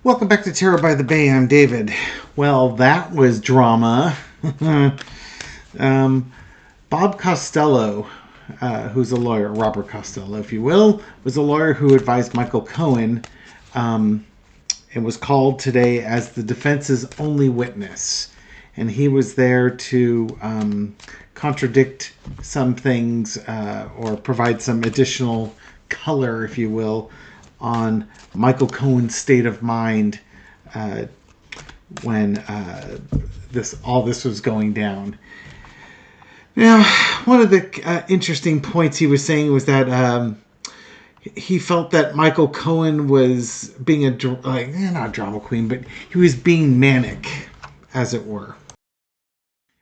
Welcome back to Terror by the Bay. I'm David. Well, that was drama. Bob Costello, who's a lawyer, Robert Costello, if you will, was a lawyer who advised Michael Cohen and was called today as the defense's only witness. And he was there to contradict some things or provide some additional color, if you will, on Michael Cohen's state of mind when all this was going down. Now, one of the interesting points he was saying was that he felt that Michael Cohen was being not a drama queen, but he was being manic, as it were.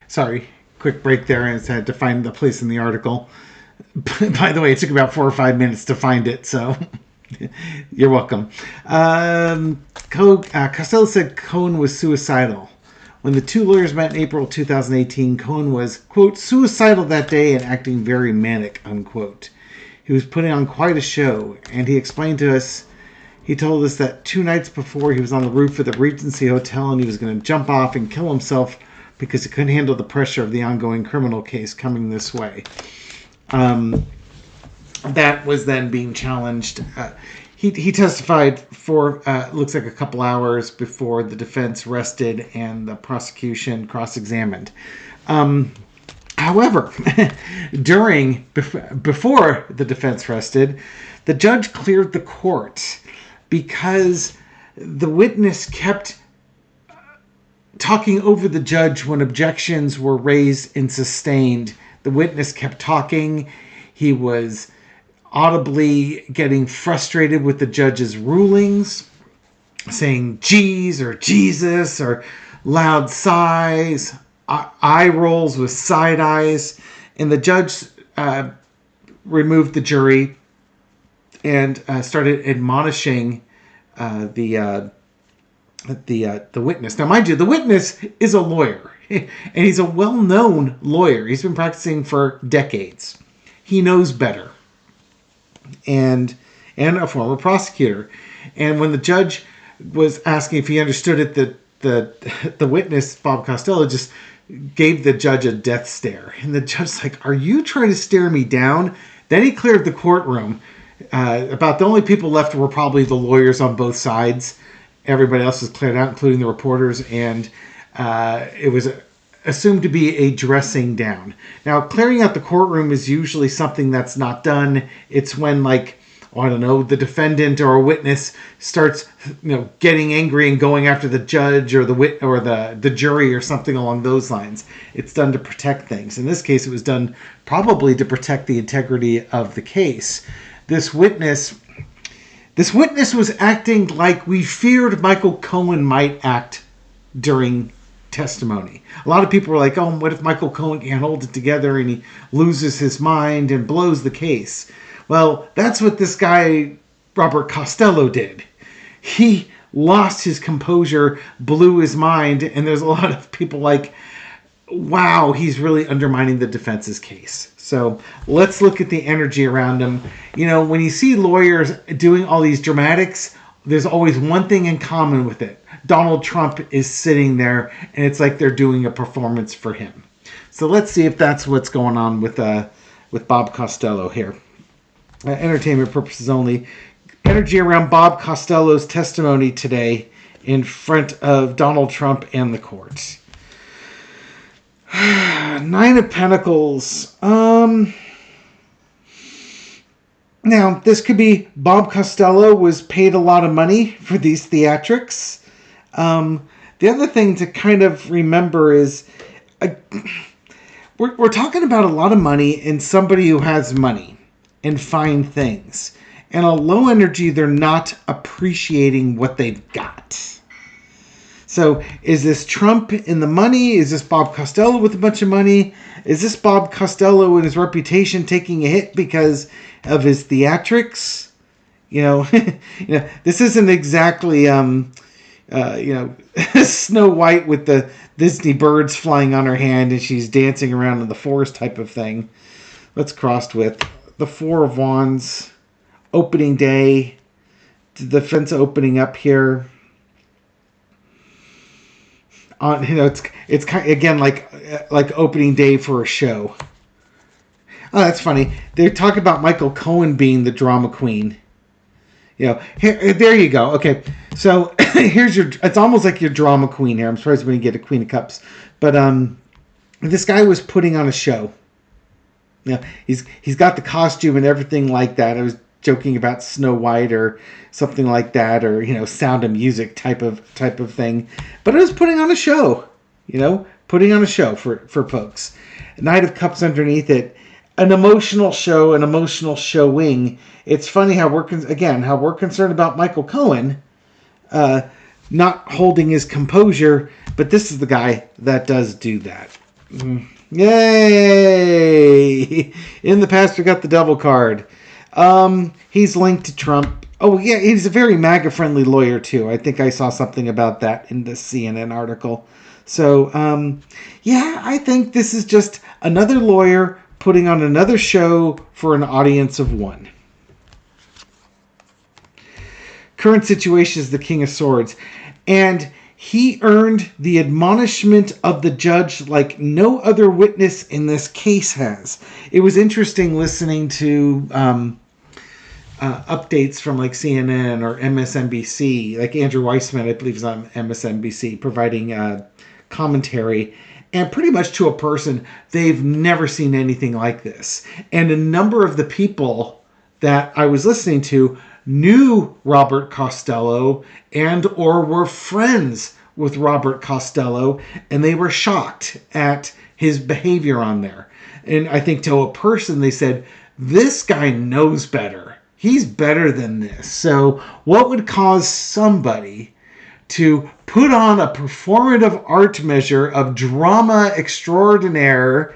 Sorry, quick break there. I just had to find the place in the article. By the way, it took about 4 or 5 minutes to find it, so you're welcome. Costello said Cohen was suicidal. When the two lawyers met in April 2018, Cohen was, quote, suicidal that day and acting very manic, unquote. He was putting on quite a show, and he explained to us, he told us that 2 nights before he was on the roof of the Regency Hotel and he was going to jump off and kill himself because he couldn't handle the pressure of the ongoing criminal case coming this way. That was then being challenged. He testified for, looks like a couple hours before the defense rested and the prosecution cross-examined. However, before the defense rested, the judge cleared the court because the witness kept talking over the judge when objections were raised and sustained. The witness kept talking. He was audibly getting frustrated with the judge's rulings, saying geez or Jesus or loud sighs, eye rolls with side eyes, and the judge removed the jury and started admonishing the witness. Now, mind you, the witness is a lawyer, and he's a well-known lawyer. He's been practicing for decades. He knows better. And a former prosecutor. And when the judge was asking if he understood it, the witness, Bob Costello, just gave the judge a death stare. And the judge's like, are you trying to stare me down? Then he cleared the courtroom. About the only people left were probably the lawyers on both sides. Everybody else was cleared out, including the reporters. And it was assumed to be a dressing down. Now, clearing out the courtroom is usually something that's not done. It's when, the defendant or a witness starts, getting angry and going after the judge or the jury or something along those lines. It's done to protect things. In this case, it was done probably to protect the integrity of the case. This witness was acting like we feared Michael Cohen might act during testimony. A lot of people were like, oh, what if Michael Cohen can't hold it together and he loses his mind and blows the case? Well, that's what this guy, Robert Costello, did. He lost his composure, blew his mind, and there's a lot of people like, wow, he's really undermining the defense's case. So let's look at the energy around him. When you see lawyers doing all these dramatics, there's always one thing in common with it. Donald Trump is sitting there, and it's like they're doing a performance for him. So let's see if that's what's going on with Bob Costello here. Entertainment purposes only. Energy around Bob Costello's testimony today in front of Donald Trump and the court. 9 of Pentacles. Now, this could be Bob Costello was paid a lot of money for these theatrics. The other thing to kind of remember is we're talking about a lot of money in somebody who has money and fine things. And a low energy, they're not appreciating what they've got. So is this Trump in the money? Is this Bob Costello with a bunch of money? Is this Bob Costello and his reputation taking a hit because of his theatrics? This isn't exactly, Snow White with the Disney birds flying on her hand and she's dancing around in the forest type of thing. Let's cross with the 4 of Wands, opening day, the defense opening up here. on, it's kind of, again, like opening day for a show. Oh, that's funny. They talk about Michael Cohen being the drama queen. Here, there you go. Okay, so here's it's almost like your drama queen here. I'm surprised we didn't get a Queen of Cups. But this guy was putting on a show. He's got the costume and everything like that. I was joking about Snow White or something like that, or Sound of Music type of thing. But it was putting on a show. Putting on a show for folks. Knight of Cups underneath it. An emotional show, an emotional showing. It's funny how we're concerned about Michael Cohen not holding his composure, but this is the guy that does do that. Yay! In the past, we got the double card. He's linked to Trump. Oh, yeah, he's a very MAGA-friendly lawyer, too. I think I saw something about that in the CNN article. So, I think this is just another lawyer putting on another show for an audience of one. Current situation is the King of Swords. And he earned the admonishment of the judge like no other witness in this case has. It was interesting listening to updates from like CNN or MSNBC. Like Andrew Weissman, I believe, is on MSNBC, providing commentary. And pretty much to a person, they've never seen anything like this. And a number of the people that I was listening to knew Robert Costello and or were friends with Robert Costello, and they were shocked at his behavior on there. And I think to a person, they said, this guy knows better. He's better than this. So what would cause somebody to put on a performative art measure of drama extraordinaire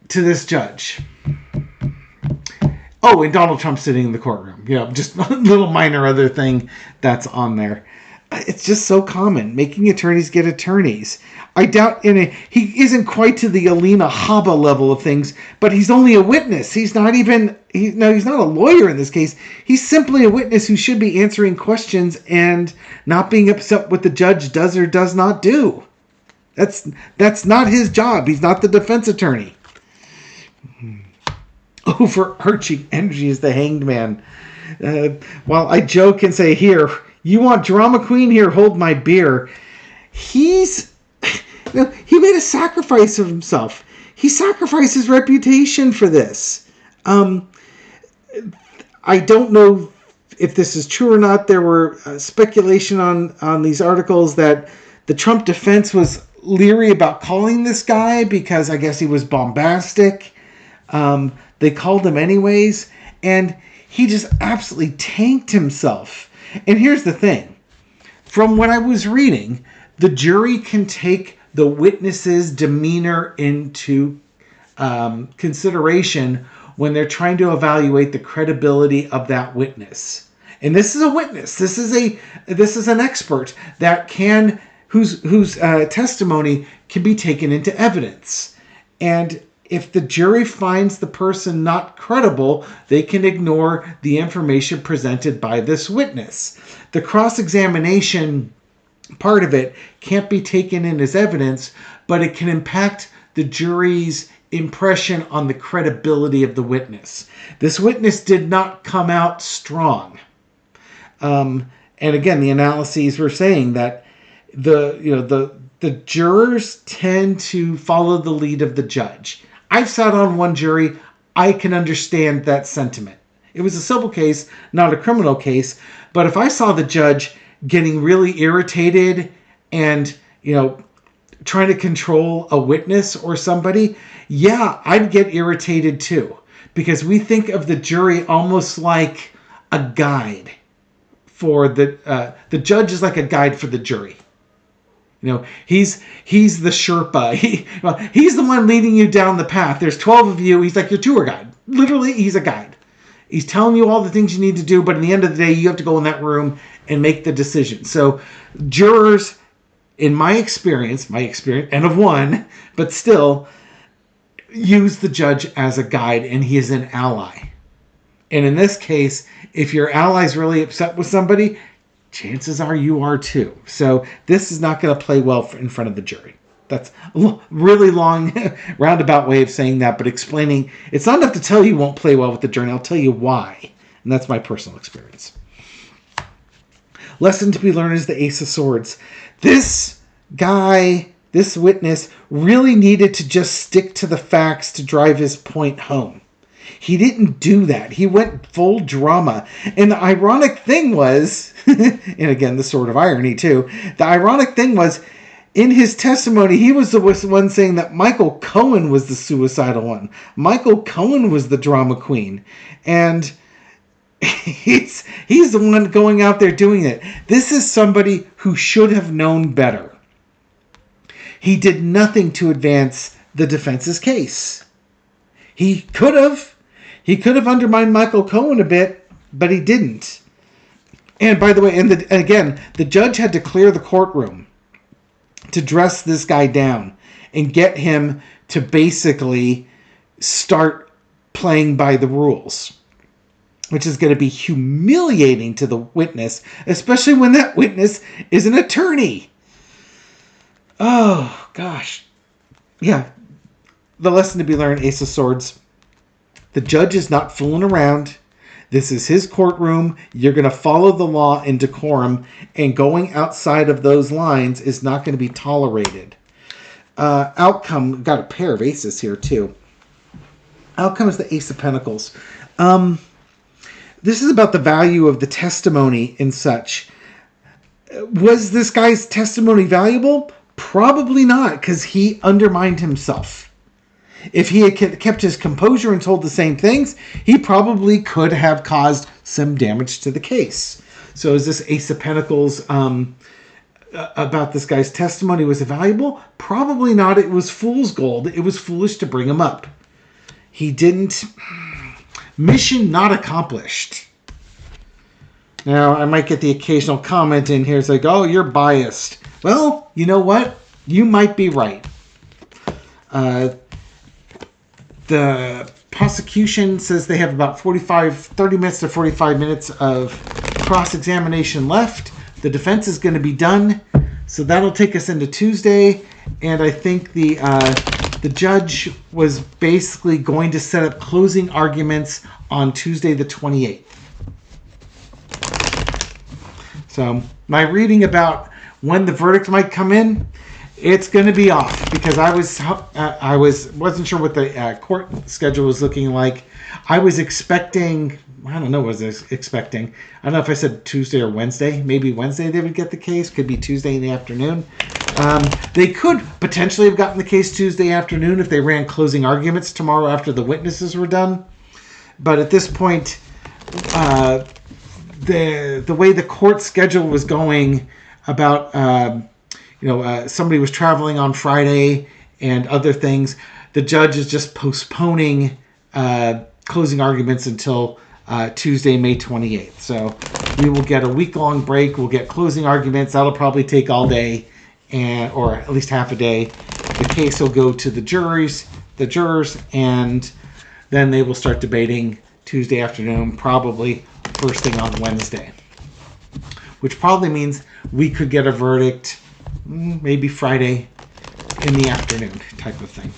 to this judge? Oh, and Donald Trump sitting in the courtroom. Just a little minor other thing that's on there. It's just so common. Making attorneys get attorneys. I doubt he isn't quite to the Alina Habba level of things, but he's only a witness. He's not a lawyer in this case. He's simply a witness who should be answering questions and not being upset what the judge does or does not do. That's not his job. He's not the defense attorney. Overarching energy is the Hanged Man. While I joke and say, here, you want drama queen? Here, hold my beer. He made a sacrifice of himself. He sacrificed his reputation for this. I don't know if this is true or not. There were speculation on these articles that the Trump defense was leery about calling this guy because I guess he was bombastic. They called him anyways, and he just absolutely tanked himself. And here's the thing. From what I was reading, the jury can take the witness's demeanor into consideration when they're trying to evaluate the credibility of that witness. And this is a witness. This is an expert that whose testimony can be taken into evidence. And if the jury finds the person not credible, they can ignore the information presented by this witness. The cross-examination part of it can't be taken in as evidence, but it can impact the jury's impression on the credibility of the witness. This witness did not come out strong. And again, the analyses were saying that the jurors tend to follow the lead of the judge. I've sat on one jury. I can understand that sentiment. It was a civil case, not a criminal case. But if I saw the judge getting really irritated and, trying to control a witness or somebody, yeah, I'd get irritated too. Because we think of the jury almost like a guide for the judge is like a guide for the jury. He's the Sherpa. He's the one leading you down the path. There's 12 of you. He's like your tour guide. Literally, he's a guide. He's telling you all the things you need to do, but at the end of the day, you have to go in that room and make the decision. So jurors, in my experience, and of one, but still, use the judge as a guide, and he is an ally. And in this case, if your ally's really upset with somebody, chances are you are too. So this is not going to play well in front of the jury. That's a really long roundabout way of saying that, but explaining it's not enough to tell you won't play well with the jury. I'll tell you why. And that's my personal experience. Lesson to be learned is the Ace of Swords. This guy, this witness, really needed to just stick to the facts to drive his point home. He didn't do that. He went full drama. And the ironic thing was, and again, the sword of irony too, the ironic thing was, in his testimony, he was the one saying that Michael Cohen was the suicidal one. Michael Cohen was the drama queen. And he's the one going out there doing it. This is somebody who should have known better. He did nothing to advance the defense's case. He could have undermined Michael Cohen a bit, but he didn't. And by the way, again, the judge had to clear the courtroom to dress this guy down and get him to basically start playing by the rules, which is going to be humiliating to the witness, especially when that witness is an attorney. Oh, gosh. Yeah. The lesson to be learned, Ace of Swords. The judge is not fooling around. This is his courtroom. You're going to follow the law and decorum, and going outside of those lines is not going to be tolerated. Outcome, got a pair of aces here too. Outcome is the Ace of Pentacles. This is about the value of the testimony and such. Was this guy's testimony valuable? Probably not, because he undermined himself. If he had kept his composure and told the same things, he probably could have caused some damage to the case. So is this Ace of Pentacles about this guy's testimony, was it valuable? Probably not. It was fool's gold. It was foolish to bring him up. He didn't. Mission not accomplished. Now, I might get the occasional comment in here. It's like, oh, you're biased. Well, you know what? You might be right. The prosecution says they have about 30 minutes to 45 minutes of cross-examination left. The defense is going to be done. So that'll take us into Tuesday. And I think the judge was basically going to set up closing arguments on Tuesday the 28th. So my reading about when the verdict might come in, it's going to be off, because I wasn't sure what the court schedule was looking like. I was expecting, I don't know what I was expecting. I don't know if I said Tuesday or Wednesday. Maybe Wednesday they would get the case. Could be Tuesday in the afternoon. They could potentially have gotten the case Tuesday afternoon if they ran closing arguments tomorrow after the witnesses were done. But at this point, the way the court schedule was going about, somebody was traveling on Friday and other things, the judge is just postponing closing arguments until Tuesday, May 28th. So we will get a week-long break. We'll get closing arguments. That'll probably take all day, or at least half a day. The case will go to the jurors, and then they will start debating Tuesday afternoon, probably first thing on Wednesday. Which probably means we could get a verdict maybe Friday in the afternoon type of thing.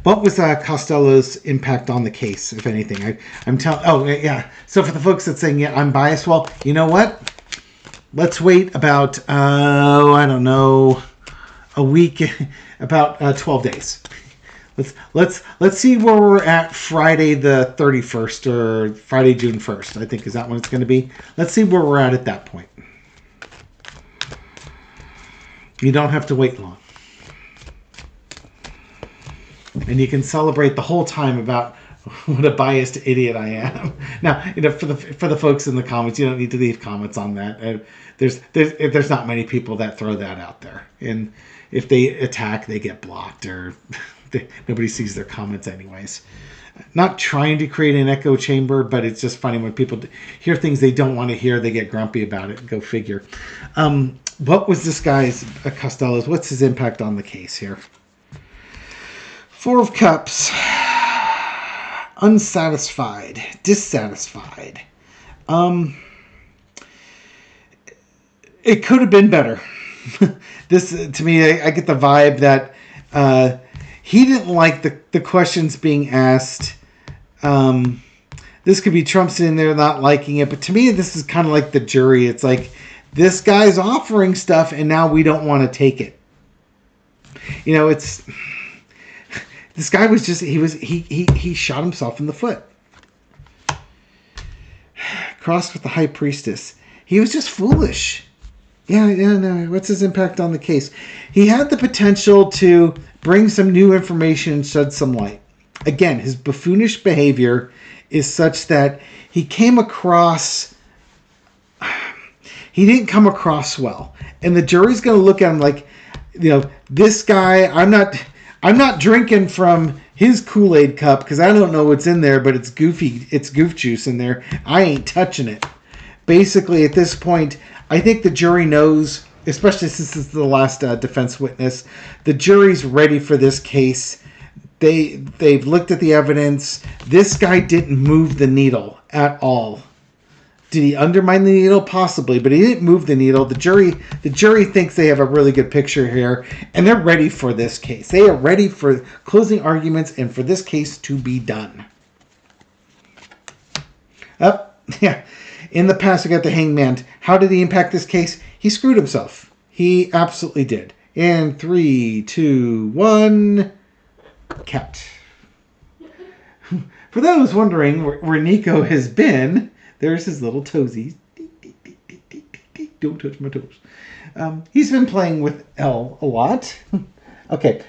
What was Costello's impact on the case, if anything? I'm telling. Oh, yeah. So for the folks that saying, yeah, I'm biased, well, you know what? Let's wait about, I don't know, a week, about 12 days. Let's see where we're at Friday the 31st, or Friday, June 1st, I think is that when it's going to be. Let's see where we're at that point. You don't have to wait long. And you can celebrate the whole time about what a biased idiot I am. Now, for the folks in the comments, you don't need to leave comments on that. There's not many people that throw that out there. And if they attack, they get blocked, or nobody sees their comments anyways. Not trying to create an echo chamber, but it's just funny when people hear things they don't want to hear, they get grumpy about it. Go figure. What was this guy's, Costello's, what's his impact on the case here? Four of Cups. unsatisfied, dissatisfied. It could have been better. This, to me, I get the vibe that he didn't like the questions being asked. This could be Trump sitting there not liking it, but to me, this is kind of like the jury. It's like, this guy's offering stuff, and now we don't want to take it. You know, it's... This guy was just... He shot himself in the foot. Crossed with the high priestess. He was just foolish. Yeah, no. What's his impact on the case? He had the potential to bring some new information and shed some light. Again, his buffoonish behavior is such that he came across... He didn't come across well. And the jury's going to look at him like, you know, this guy, I'm not drinking from his Kool-Aid cup because I don't know what's in there, but it's goof juice in there. I ain't touching it. Basically, at this point, I think the jury knows, especially since this is the last defense witness, the jury's ready for this case. They've looked at the evidence. This guy didn't move the needle at all. Did he undermine the needle? Possibly, but he didn't move the needle. The jury thinks they have a really good picture here, and they're ready for this case. They are ready for closing arguments and for this case to be done. Yeah. In the past, we got the hangman. How did he impact this case? He screwed himself. He absolutely did. In 3, 2, 1, cat. For those wondering where Nico has been, there's his little toesies. Don't touch my toes. He's been playing with Elle a lot. Okay,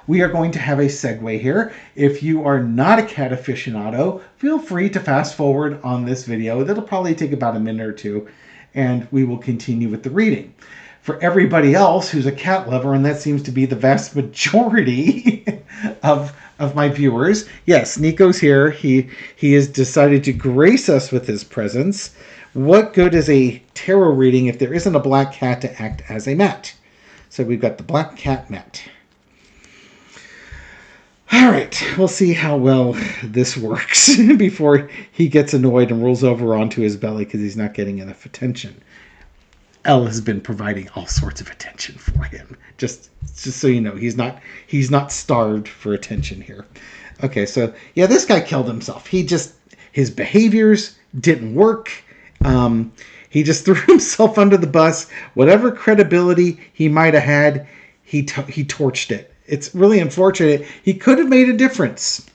we are going to have a segue here. If you are not a cat aficionado, feel free to fast forward on this video. That'll probably take about a minute or two, and we will continue with the reading. For everybody else who's a cat lover, and that seems to be the vast majority of my viewers, yes, Nico's here. He has decided to grace us with his presence. What good is a tarot reading if there isn't a black cat to act as a mat? So we've got the black cat mat. All right, we'll see how well this works before he gets annoyed and rolls over onto his belly because he's not getting enough attention. Elle has been providing all sorts of attention for him. Just so you know, he's not starved for attention here. Okay, so yeah, this guy killed himself. His behaviors didn't work. He just threw himself under the bus. Whatever credibility he might have had, he torched it. It's really unfortunate. He could have made a difference.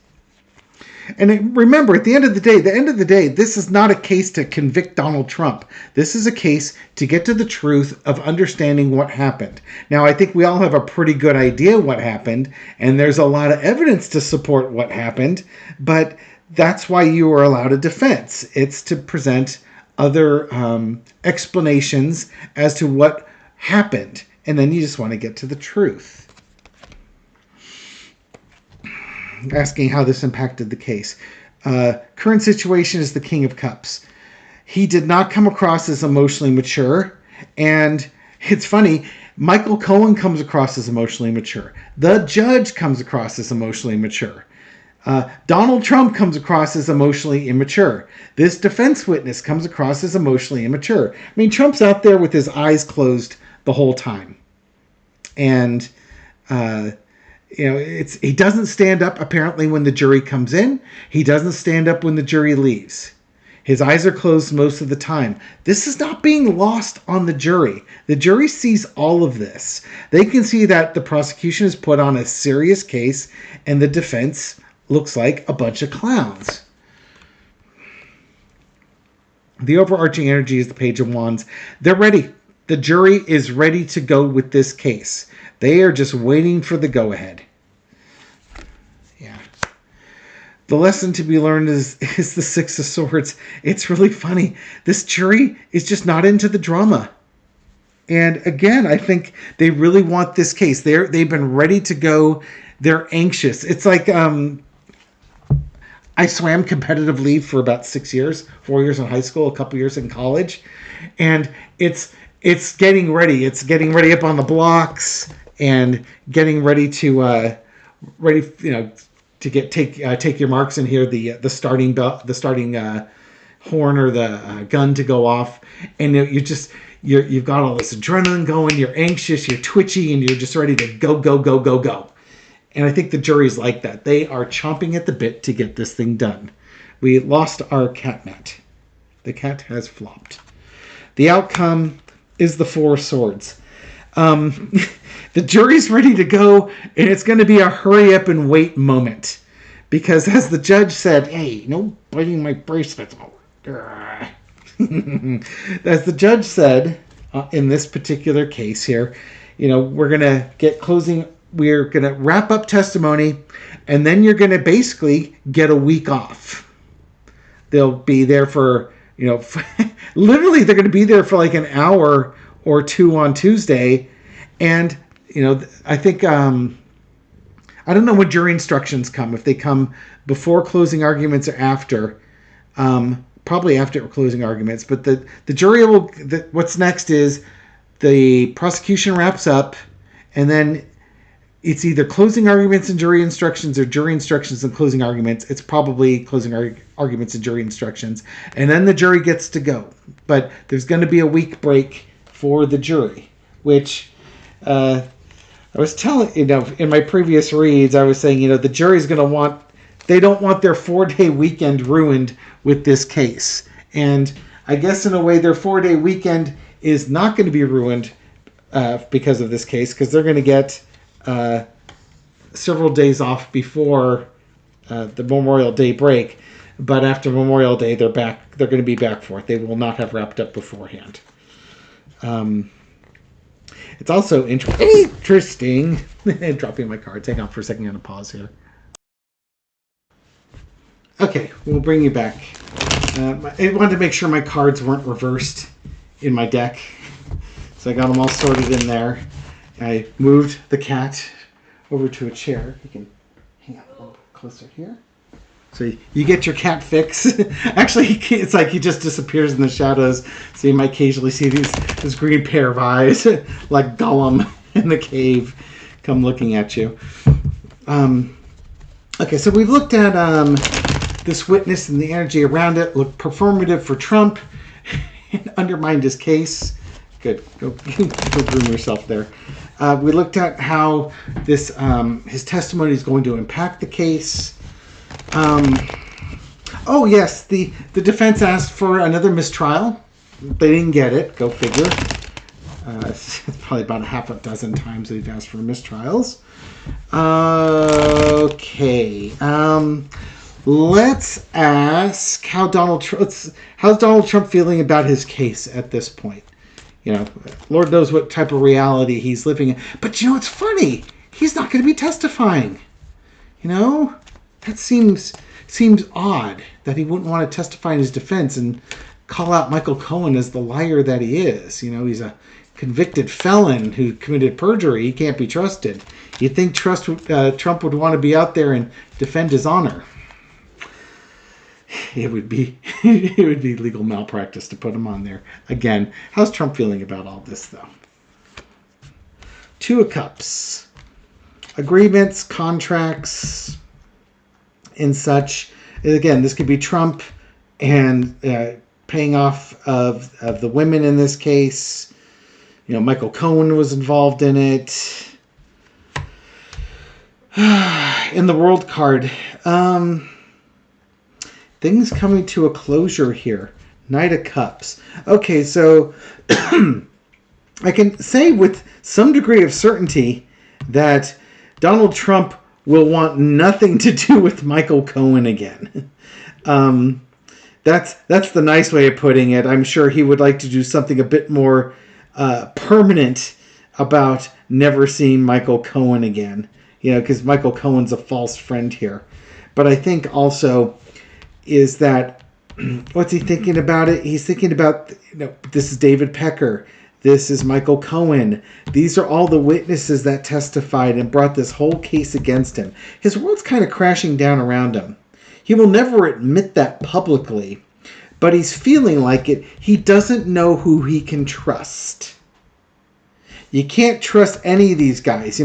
And remember, at the end of the day, this is not a case to convict Donald Trump. This is a case to get to the truth of understanding what happened. Now, I think we all have a pretty good idea what happened, and there's a lot of evidence to support what happened, but that's why you are allowed a defense. It's to present other explanations as to what happened, and then you just want to get to the truth. Asking how this impacted the case. Current situation is the King of Cups. He did not come across as emotionally mature, and it's funny, Michael Cohen comes across as emotionally mature. The judge comes across as emotionally mature. Donald Trump comes across as emotionally immature. This defense witness comes across as emotionally immature. I mean, Trump's out there with his eyes closed the whole time. And, he doesn't stand up apparently when the jury comes in. He doesn't stand up when the jury leaves. His eyes are closed most of the time. This is not being lost on the jury. The jury sees all of this. They can see that the prosecution has put on a serious case and the defense looks like a bunch of clowns. The overarching energy is the Page of Wands. They're ready. The jury is ready to go with this case. They are just waiting for the go-ahead. Yeah. The lesson to be learned is the Six of Swords. It's really funny. This jury is just not into the drama. And again, I think they really want this case. They've been ready to go. They're anxious. It's like I swam competitively for about 6 years, 4 years in high school, a couple years in college. And it's getting ready. It's getting ready up to take your marks and hear the starting bell, the starting horn or the gun to go off, and you've got all this adrenaline going. You're anxious, you're twitchy, and you're just ready to go, go, go, go, go. And I think the jury's like that. They are chomping at the bit to get this thing done. We lost our catnet. The cat has flopped. The outcome is the 4 swords. The jury's ready to go, and it's going to be a hurry up and wait moment. Because as the judge said, hey, no biting my bracelets. As the judge said, in this particular case here, we're going to get closing. We're going to wrap up testimony, and then you're going to basically get a week off. They'll be there for, literally they're going to be there for like an hour or 2 on Tuesday. And, I think, I don't know when jury instructions come, if they come before closing arguments or after, probably after closing arguments. But the jury what's next is the prosecution wraps up, and then it's either closing arguments and jury instructions or jury instructions and closing arguments. It's probably closing arguments and jury instructions. And then the jury gets to go. But there's going to be a week break for the jury, which I was telling, in my previous reads, I was saying, the jury's going to they don't want their 4-day weekend ruined with this case. And I guess in a way their 4-day weekend is not going to be ruined because of this case, because they're going to get several days off before the Memorial Day break, but after Memorial Day they're back. They're going to be back for it. They will not have wrapped up beforehand. It's also interesting. Dropping my cards. Hang on for a second. I'm going to pause here. Okay, we'll bring you back. I wanted to make sure my cards weren't reversed in my deck, so I got them all sorted in there. I moved the cat over to a chair. You can hang out a little bit closer here. So you get your cat fix. Actually, it's like he just disappears in the shadows. So you might occasionally see this green pair of eyes, like Gollum in the cave, come looking at you. Okay, so we've looked at this witness and the energy around it. Looked performative for Trump. And undermined his case. Good. Go groom yourself there. We looked at how his testimony is going to impact the case. Oh yes, the defense asked for another mistrial. They didn't get it. Go figure. It's probably about a half a dozen times they've asked for mistrials. Okay. Let's ask how's Donald Trump feeling about his case at this point? Lord knows what type of reality he's living in. But it's funny. He's not going to be testifying. That seems odd that he wouldn't want to testify in his defense and call out Michael Cohen as the liar that he is. He's a convicted felon who committed perjury. He can't be trusted. You'd think Trump would want to be out there and defend his honor. It would be legal malpractice to put him on there. Again, how's Trump feeling about all this, though? 2 of Cups. Agreements, contracts, and such. Again, this could be Trump and paying off of the women in this case. Michael Cohen was involved in it. In the World card, things coming to a closure here. Knight of Cups. Okay, so I can say with some degree of certainty that Donald Trump will want nothing to do with Michael Cohen again. That's the nice way of putting it. I'm sure he would like to do something a bit more permanent about never seeing Michael Cohen again. Because Michael Cohen's a false friend here. But I think also is that, what's he thinking about it? He's thinking about, this is David Pecker. This is Michael Cohen. These are all the witnesses that testified and brought this whole case against him. His world's kind of crashing down around him. He will never admit that publicly, but he's feeling like it. He doesn't know who he can trust. You can't trust any of these guys.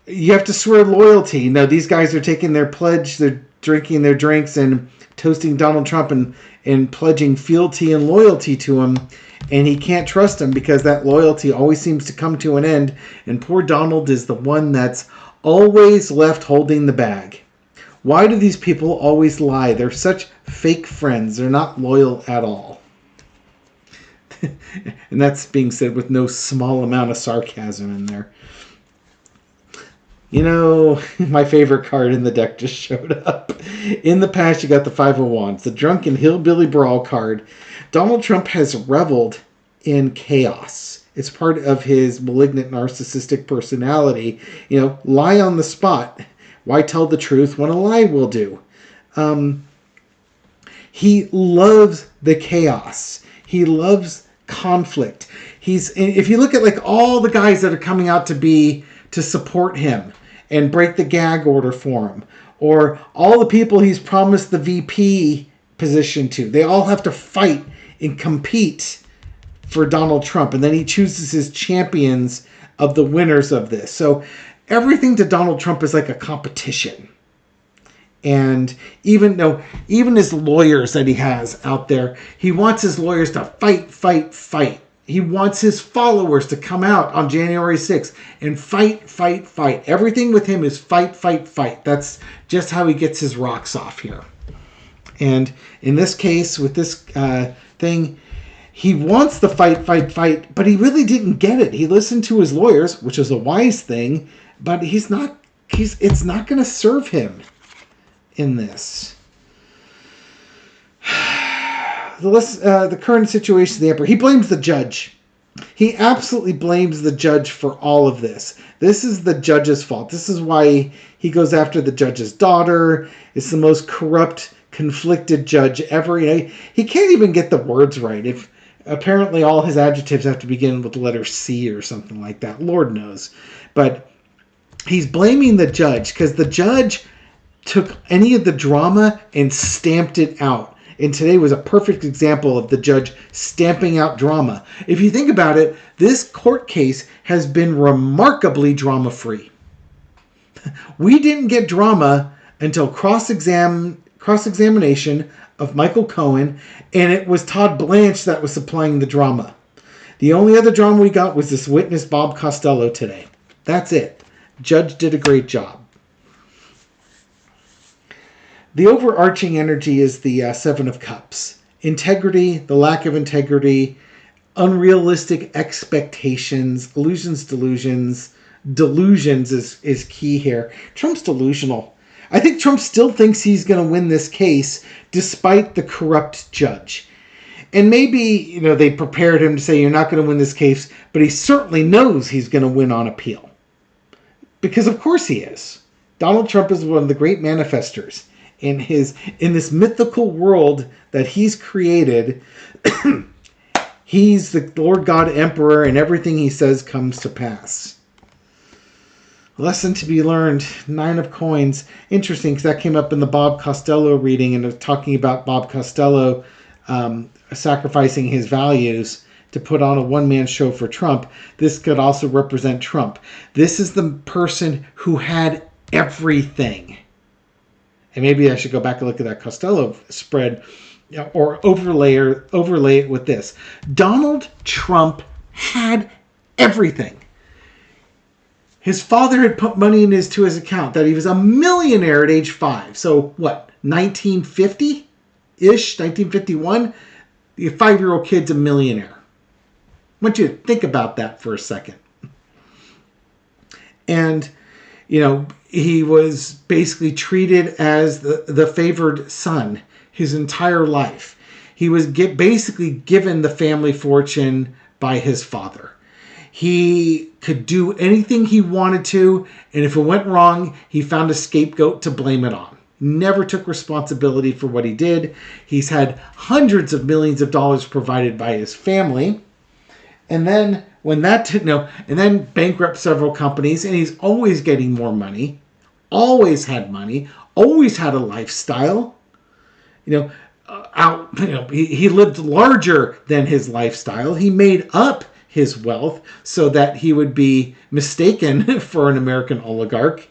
You have to swear loyalty. You know, these guys are taking their pledge, they're drinking their drinks and toasting Donald Trump and pledging fealty and loyalty to him. And he can't trust him because that loyalty always seems to come to an end. And poor Donald is the one that's always left holding the bag. Why do these people always lie? They're such fake friends. They're not loyal at all. And that's being said with no small amount of sarcasm in there. You know, my favorite card in the deck just showed up. In the past, you got the Five of Wands, the Drunken Hillbilly Brawl card. Donald Trump has reveled in chaos. It's part of his malignant narcissistic personality. You know, lie on the spot. Why tell the truth when a lie will do? He loves the chaos. He loves conflict. If you look at like all the guys that are coming out to support him and break the gag order for him, or all the people he's promised the VP position to, they all have to fight and compete for Donald Trump, and then he chooses his champions of the winners of this. So everything to Donald Trump is like a competition. And even his lawyers that he has out there, he wants his lawyers to fight. He wants his followers to come out on January 6th and fight. Everything with him is fight. That's just how he gets his rocks off here. And in this case, with this thing, he wants the fight, but he really didn't get it. He listened to his lawyers, which is a wise thing, but it's not going to serve him in this. The current situation of the emperor, he blames the judge. He absolutely blames the judge for all of this. This is the judge's fault. This is why he goes after the judge's daughter. It's the most corrupt, conflicted judge ever. He can't even get the words right. If apparently all his adjectives have to begin with the letter C or something like that. Lord knows. But he's blaming the judge because the judge took any of the drama and stamped it out. And today was a perfect example of the judge stamping out drama. If you think about it, this court case has been remarkably drama-free. We didn't get drama until cross-examination of Michael Cohen, and it was Todd Blanche that was supplying the drama. The only other drama we got was this witness, Bob Costello, today. That's it. Judge did a great job. The overarching energy is the Seven of Cups. Integrity, the lack of integrity, unrealistic expectations, illusions, delusions. Delusions is key here. Trump's delusional. I think Trump still thinks he's going to win this case despite the corrupt judge. And maybe, they prepared him to say you're not going to win this case, but he certainly knows he's going to win on appeal. Because of course he is. Donald Trump is one of the great manifestors. In this mythical world that he's created, he's the Lord God Emperor, and everything he says comes to pass. Lesson to be learned, 9 of Coins. Interesting, because that came up in the Bob Costello reading, and it was talking about Bob Costello sacrificing his values to put on a one-man show for Trump. This could also represent Trump. This is the person who had everything. And maybe I should go back and look at that Costello spread or overlay it with this. Donald Trump had everything. His father had put money into his account that he was a millionaire at age 5. So what, 1950-ish, 1951? The 5-year-old kid's a millionaire. I want you to think about that for a second. And, he was basically treated as the favored son his entire life. He was basically given the family fortune by his father. He could do anything he wanted to, and if it went wrong, he found a scapegoat to blame it on. Never took responsibility for what he did. He's had hundreds of millions of dollars provided by his family. And then and then bankrupt several companies, and he's always getting more money, always had money, always had a lifestyle. He lived larger than his lifestyle. He made up his wealth so that he would be mistaken for an American oligarch.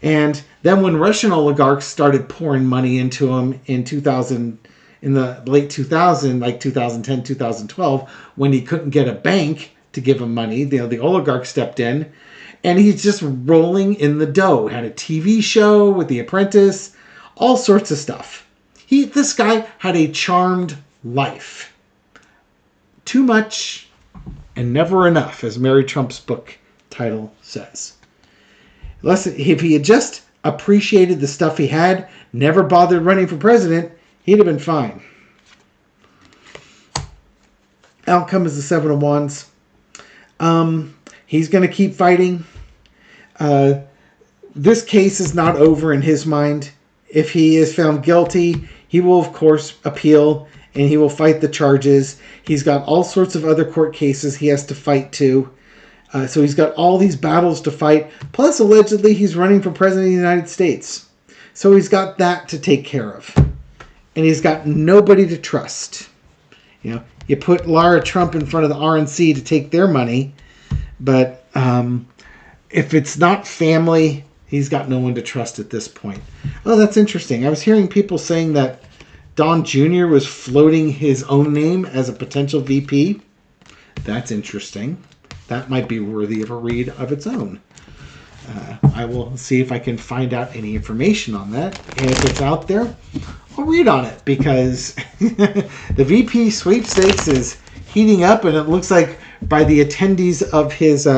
And then when Russian oligarchs started pouring money into him in the late 2000, like 2010, 2012, when he couldn't get a bank to give him money, the oligarch stepped in, and he's just rolling in the dough. Had a TV show with The Apprentice, all sorts of stuff. This guy had a charmed life. Too much and never enough, as Mary Trump's book title says. If he had just appreciated the stuff he had, never bothered running for president, he'd have been fine. Outcome is the Seven of Wands. He's going to keep fighting. This case is not over in his mind. If he is found guilty, he will, of course, appeal, and he will fight the charges. He's got all sorts of other court cases he has to fight too. So he's got all these battles to fight. Plus, allegedly, he's running for president of the United States. So he's got that to take care of. And he's got nobody to trust. You put Lara Trump in front of the RNC to take their money. But if it's not family, he's got no one to trust at this point. Oh, that's interesting. I was hearing people saying that Don Jr. was floating his own name as a potential VP. That's interesting. That might be worthy of a read of its own. I will see if I can find out any information on that. And if it's out there, I'll read on it, because the VP sweepstakes is heating up, and it looks like by the attendees of his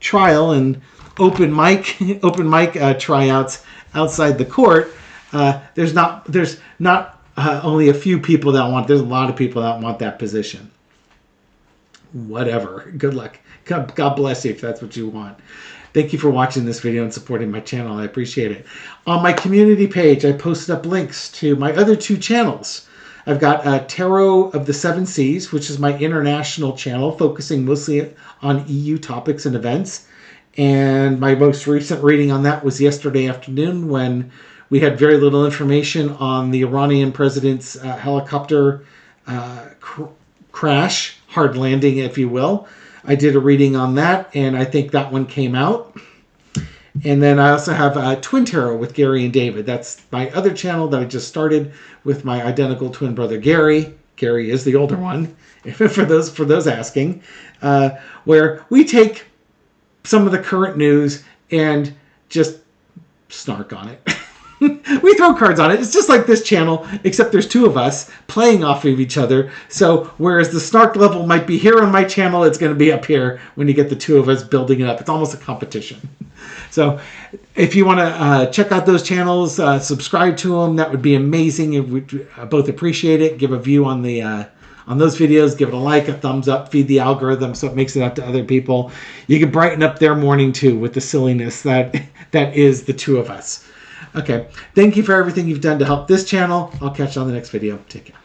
trial and open mic tryouts outside the court, there's not only a few people that want. There's a lot of people that want that position. Whatever. Good luck. God bless you if that's what you want. Thank you for watching this video and supporting my channel. I appreciate it. On my community page, I posted up links to my other two channels. I've got Tarot of the Seven Seas, which is my international channel, focusing mostly on EU topics and events. And my most recent reading on that was yesterday afternoon, when we had very little information on the Iranian president's helicopter crash, hard landing, if you will. I did a reading on that, and I think that one came out. And then I also have Twin Tarot with Gary and David. That's my other channel that I just started with my identical twin brother Gary. Gary is the older one, for those asking, where we take some of the current news and just snark on it. We throw cards on it. It's just like this channel, except there's two of us playing off of each other. So whereas the snark level might be here on my channel, it's going to be up here when you get the two of us building it up. It's almost a competition. So if you want to check out those channels, subscribe to them, that would be amazing. We'd both appreciate it. Give a view on the on those videos. Give it a like, a thumbs up, feed the algorithm so it makes it out to other people. You can brighten up their morning too with the silliness that is the two of us. Okay, thank you for everything you've done to help this channel. I'll catch you on the next video. Take care.